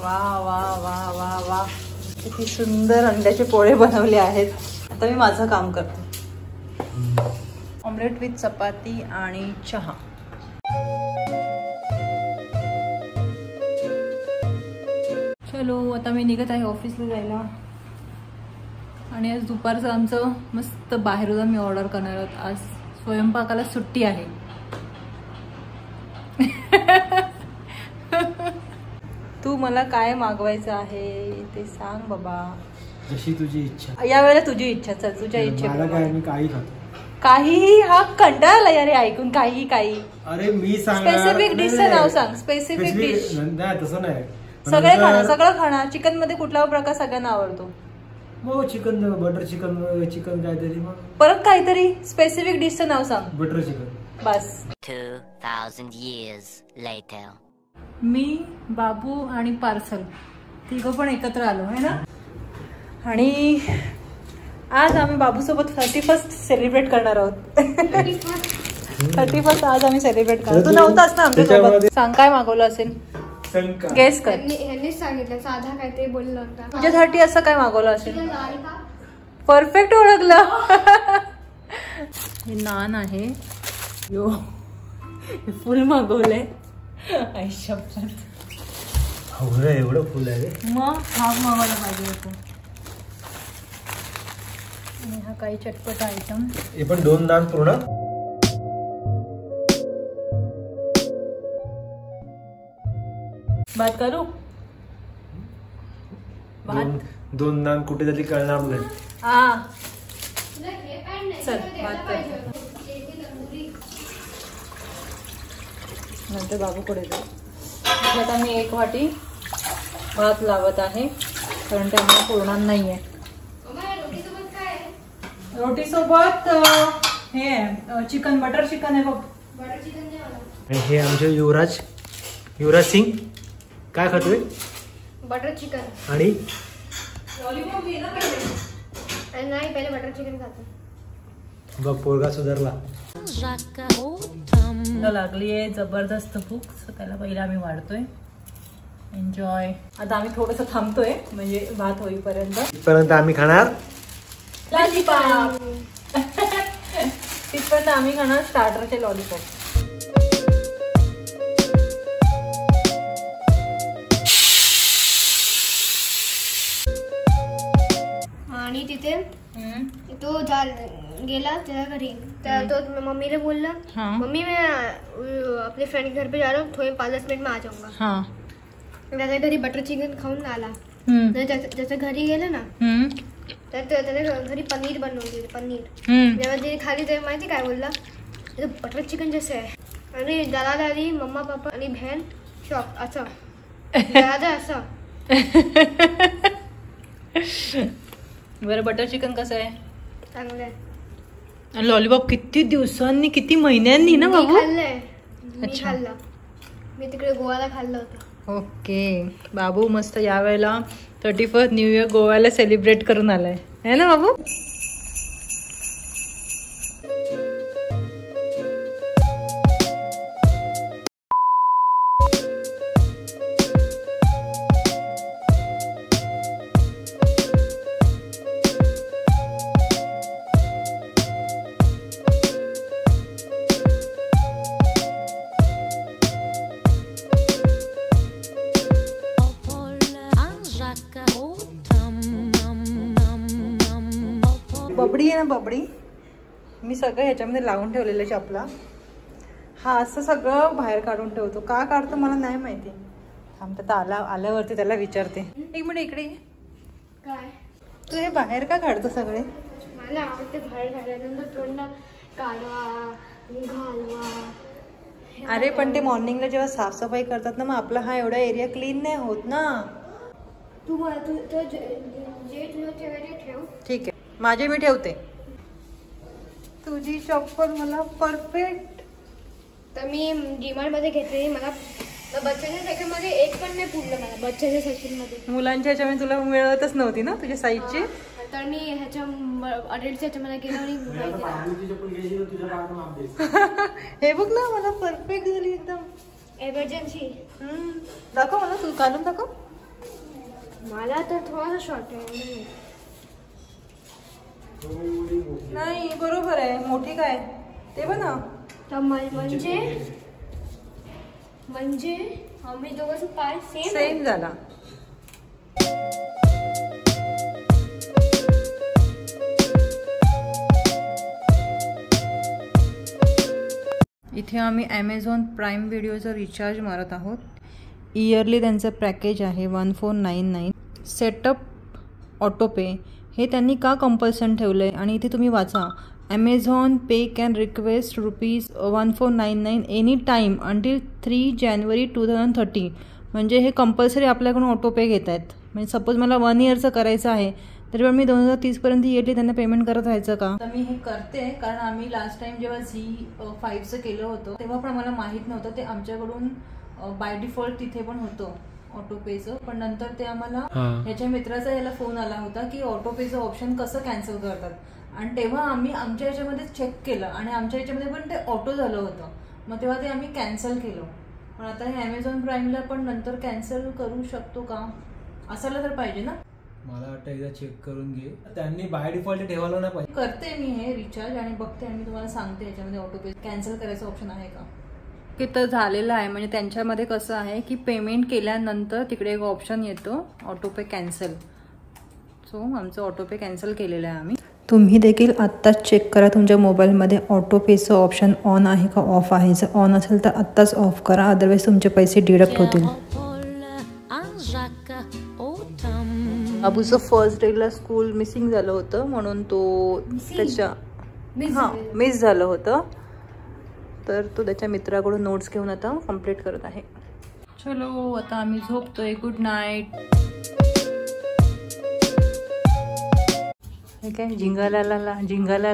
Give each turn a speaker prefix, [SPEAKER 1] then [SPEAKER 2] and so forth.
[SPEAKER 1] वा वा वा वा वा, किती सुंदर अंड्याचे पोळे बनवले आहेत. आता मी माझं काम करते. ऑमलेट विथ चपाती आणि चहा. चलो आता मी निघत आहे ऑफिसला जायला. आणि आज दुपारचं आमचं मस्त बाहेर जाऊन मी ऑर्डर करणार आहोत. आज स्वयंपाकाला सुट्टी आहे. तू मला काय मागवायचं आहे ते सांग बाबा.
[SPEAKER 2] जशी तुझी इच्छा.
[SPEAKER 1] या वेळेला तुझी इच्छा. चल तुझ्या इच्छेप्रमाणे.
[SPEAKER 2] मी काही खातो.
[SPEAKER 1] काहीही. हा कंटाळा यार ऐकून. काही काही.
[SPEAKER 2] अरे मी सांग.
[SPEAKER 1] स्पेसिफिक डिशचं नाव सांग. Specific dish.
[SPEAKER 2] नाही तसं नाही.
[SPEAKER 1] सगळे खाणार. सगळं खाणार. चिकन मध्ये कुठला प्रकार सगळ्यांना आवडतो?
[SPEAKER 2] हो चिकन. Butter chicken. चिकन काहीतरी. मग
[SPEAKER 1] परत काहीतरी स्पेसिफिक डिशचं नाव सांग.
[SPEAKER 2] Butter chicken. बस.
[SPEAKER 3] 2000 years later.
[SPEAKER 1] मी, बाबू आणि पार्सल तिघं पण एकत्र आलो आहे ना. आणि आज आम्ही बाबूसोबत 31st सेलिब्रेट करणार आहोत. 31st आज आम्ही सेलिब्रेट करणार. तू नव्हतास ना आमच्यासोबत. सांग काय मागवलं असेल. गेस कर.
[SPEAKER 4] ह्यांनीच सांगितलं. साधा काय ते बोललं होता.
[SPEAKER 1] तुझ्यासाठी असं काय मागवलं असेल. परफेक्ट ओळखलं. हे नान आहे. यो फुल मागवलंय.
[SPEAKER 2] एवढं फुल आहे.
[SPEAKER 1] मग हाफ मागवायला पाहिजे होतं. आणि हा काही चटपट आयटम.
[SPEAKER 2] हे पण 2 नान पूर्ण.
[SPEAKER 1] बात करू.
[SPEAKER 2] दोन नान कुठे झाली कळणार नाही.
[SPEAKER 1] हा चल बात कर. नंतर बाबूकडे जाऊ. आता मी 1 वाटी भात लावत आहे कारण ते आम्हाला पुरणार नाहीये. रोटी सोबत हे चिकन. बटर चिकन आहे बघ.
[SPEAKER 2] हे आमचे युवराज सिंग काय खातोय.
[SPEAKER 4] Butter chicken.
[SPEAKER 2] आणि
[SPEAKER 1] लॉलीपॉप घे ना पहिले.
[SPEAKER 4] नाही पहिले बटर चिकन खातो.
[SPEAKER 2] बघ पोरगा सुधारला.
[SPEAKER 1] लागली आहे जबरदस्त भूक. त्याला पहिले आम्ही वाढतोय. एन्जॉय. आता आम्ही थोडस थांबतोय म्हणजे भात होईपर्यंत.
[SPEAKER 2] आम्ही खाणार
[SPEAKER 1] लॉलीपॉप. तिथपर्यंत आम्ही खाणार स्टार्टरचे लॉलीपॉप.
[SPEAKER 4] आणि तिथे तो गेला त्याच्या घरी. तर तो मम्मीला बोलला मम्मी मैं अपने फ्रेंड के घर पे जा रहा हूँ, थोड़े 5-10 मिनट में आ जाऊंगा. त्याच्या घरी बटर चिकन खाऊन आला. त्याच्या घरी गेला ना तर त्याच्या घरी पनीर बनवली. पनीर जेव्हा ते खाली तेव्हा माहिती काय बोलला. बटर चिकन जैसे आहे. आणि दादा मम्मा पापा आणि बहन शॉक असं. दादा असं.
[SPEAKER 1] बरं बटर चिकन कसं आहे.
[SPEAKER 4] चांगलं आहे.
[SPEAKER 1] लॉलीपॉप किती दिवसांनी किती महिन्यांनी ना बाबू.
[SPEAKER 4] खाल्लंय. खाल्लं मी तिकडे गोव्याला खाल्लं होतं.
[SPEAKER 1] ओके. बाबू मस्त यावेळेला 31st न्यू इयर गोव्याला सेलिब्रेट करून आलाय है ना बाबू. बबडी आहे ना बबडी. मी सगळं ह्याच्यामध्ये लावून ठेवलेलं चपला. हा असं सगळं बाहेर काढून ठेवतो. का काढतो मला नाही माहिती. थांबता आल्यावरती त्याला विचारते. 1 मिनिट इकडे.
[SPEAKER 4] काय
[SPEAKER 1] तू हे बाहेर का काढतो सगळे.
[SPEAKER 4] मला आवडते बाहेर काढल्यानंतर तोंडा काढवा घालवा.
[SPEAKER 1] अरे पण ते मॉर्निंगला जेव्हा साफसफाई करतात ना मग आपला हा एवढा एरिया क्लीन नाही होत ना.
[SPEAKER 4] तू जे तुला ठेवायचे ठेव. ठीक आहे
[SPEAKER 1] माझे मी ठेवते. तुझी चप्पल मला परफेक्ट.
[SPEAKER 4] तर मी डीमार्ट मध्ये घेतली. मला बच्चाच्या सेक्शन मध्ये एक पण नाही पुरलं. मला बच्चाच्या सेक्शन मध्ये
[SPEAKER 1] मुलांच्या ह्याच्यामध्ये तुला मिळतच नव्हती ना तुझ्या साईजची.
[SPEAKER 4] तर मी ह्याच्या अडल्टच्या ह्याच्यामध्ये गेलो आणि
[SPEAKER 1] हे बघ ना मला परफेक्ट झाली एकदम.
[SPEAKER 4] एमर्जन्सी.
[SPEAKER 1] दाखव मला. तू घालून दाखव.
[SPEAKER 4] मला तर थोडासा शॉर्ट आहे.
[SPEAKER 1] नाही बरोबर आहे, मोठी काय ते बघा.
[SPEAKER 4] तर म्हणजे आम्ही दोघांचं पाय
[SPEAKER 1] सेम झाला. इथे आम्ही ॲमेझॉन प्राईम व्हिडिओचा रिचार्ज मारत आहोत. इयरली त्यांचं पॅकेज आहे 1499. सेटअप ऑटोपे हे त्यांनी का कंपल्सन ठेवलं आहे आणि इथे तुम्ही वाचा, Amazon pay can request ₹1499 any time until 3 जानेवारी 2030. म्हणजे हे कंपल्सरी आपल्याकडून ऑटोपे घेत आहेत. म्हणजे सपोज मला 1 इयरचं करायचं आहे तरी पण मी 2030पर्यंत इयरली त्यांना पेमेंट करत राहायचं का? तर मी हे करते कारण आम्ही लास्ट टाइम जेव्हा Z5चं केलं होतं तेव्हा पण मला माहीत नव्हतं. ते आमच्याकडून बाय डिफॉल्ट तिथे पण होतं ऑटोपेचं, पण नंतर ते आम्हाला ह्याच्या मित्राचा याला फोन आला होता की ऑटोपेचं ऑप्शन कसं कॅन्सल करतात. आणि तेव्हा आम्ही आमच्या ह्याच्यामध्ये चेक केलं आणि आमच्या ह्याच्यामध्ये पण ते ऑटो झालं होतं. मग तेव्हा ते आम्ही कॅन्सल केलं. पण आता हे ॲमेझॉन प्राईमला पण नंतर कॅन्सल करू शकतो का? असायला तर पाहिजे ना.
[SPEAKER 2] मला वाटतं एकदा चेक करून घे, त्यांनी बाय डिफॉल्ट ठेवायला नाही पाहिजे.
[SPEAKER 1] करते मी हे रिचार्ज आणि बघते आणि मी तुम्हाला सांगते याच्यामध्ये ऑटोपे कॅन्सल करायचं ऑप्शन आहे का. की तर झालेलं आहे. म्हणजे त्यांच्यामध्ये कसं आहे की पेमेंट केल्यानंतर तिकडे एक ऑप्शन येतो ऑटोपे कॅन्सल. सो आमचं ऑटोपे कॅन्सल केलेलं आहे आम्ही. तुम्ही देखील आत्ताच चेक करा तुमच्या मोबाईलमध्ये ऑटोपेचं ऑप्शन ऑन आहे का ऑफ आहे. जर ऑन असेल तर आत्ताच ऑफ करा, अदरवाईज तुमचे पैसे डिडक्ट होतील. बाबूचं फर्स्ट डेला स्कूल मिसिंग झालं होतं म्हणून तो मिस झालं होतं, तर तो त्याच्या मित्राकडून नोट्स घेऊन आता कंप्लीट करत आहे. चलो आता आम्ही झोपतोय. Good night. हे काय जिंगाला जिंगाला